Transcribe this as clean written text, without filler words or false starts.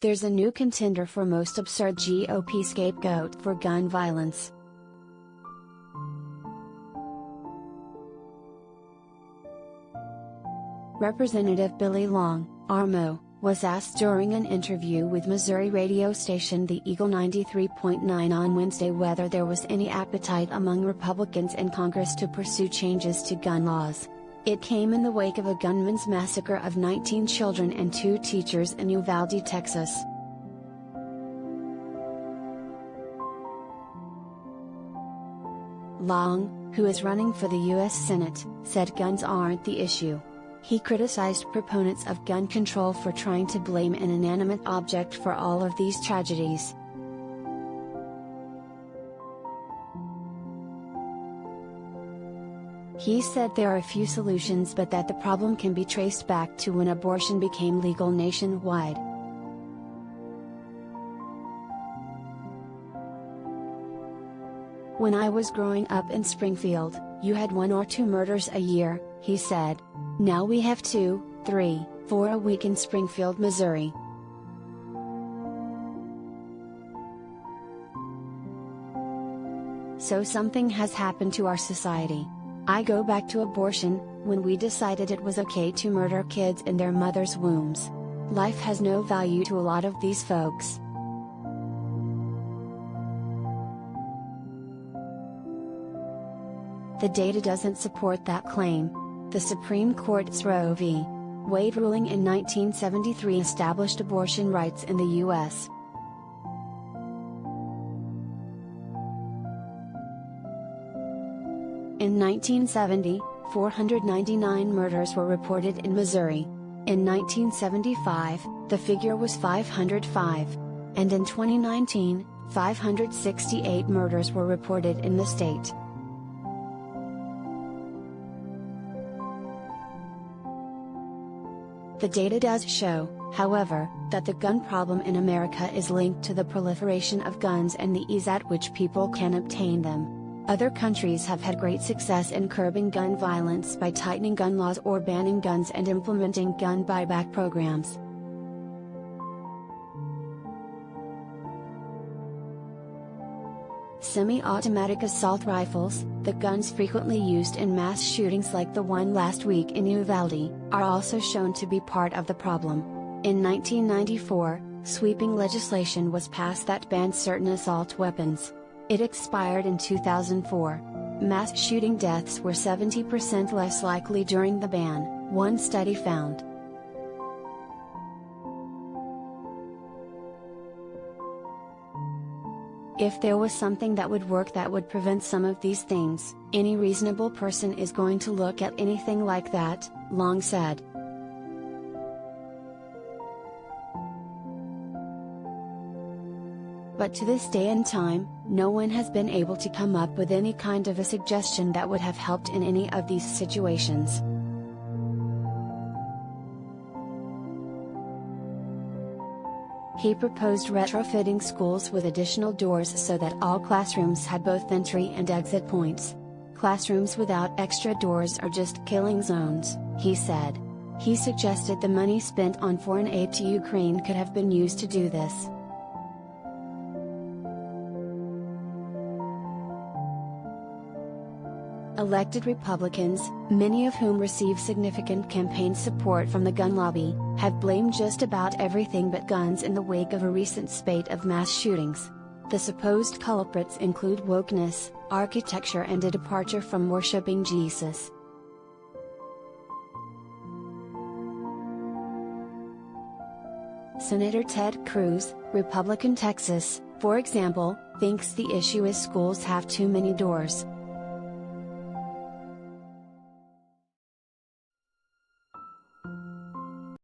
There's a new contender for most absurd GOP scapegoat for gun violence. Representative Billy Long, RMO, was asked during an interview with Missouri radio station The Eagle 93.9 on Wednesday whether there was any appetite among Republicans in Congress to pursue changes to gun laws. It came in the wake of a gunman's massacre of 19 children and 2 teachers in Uvalde, Texas. Long, who is running for the U.S. Senate, said guns aren't the issue. He criticized proponents of gun control for trying to blame an inanimate object for all of these tragedies. He said there are a few solutions but that the problem can be traced back to when abortion became legal nationwide. When I was growing up in Springfield, you had 1 or 2 murders a year, he said. Now we have 2, 3, 4 a week in Springfield, Missouri. So something has happened to our society. I go back to abortion, when we decided it was okay to murder kids in their mothers' wombs. Life has no value to a lot of these folks. The data doesn't support that claim. The Supreme Court's Roe v. Wade ruling in 1973 established abortion rights in the U.S. In 1970, 499 murders were reported in Missouri. In 1975, the figure was 505. And in 2019, 568 murders were reported in the state. The data does show, however, that the gun problem in America is linked to the proliferation of guns and the ease at which people can obtain them. Other countries have had great success in curbing gun violence by tightening gun laws or banning guns and implementing gun buyback programs. Semi-automatic assault rifles, the guns frequently used in mass shootings like the one last week in Uvalde, are also shown to be part of the problem. In 1994, sweeping legislation was passed that banned certain assault weapons. It expired in 2004. Mass shooting deaths were 70% less likely during the ban, one study found. If there was something that would work that would prevent some of these things, any reasonable person is going to look at anything like that, Long said. But to this day and time, no one has been able to come up with any kind of a suggestion that would have helped in any of these situations. He proposed retrofitting schools with additional doors so that all classrooms had both entry and exit points. Classrooms without extra doors are just killing zones, he said. He suggested the money spent on foreign aid to Ukraine could have been used to do this. Elected Republicans, many of whom receive significant campaign support from the gun lobby, have blamed just about everything but guns in the wake of a recent spate of mass shootings. The supposed culprits include wokeness, architecture and a departure from worshiping Jesus. Senator Ted Cruz, Republican Texas, for example, thinks the issue is schools have too many doors.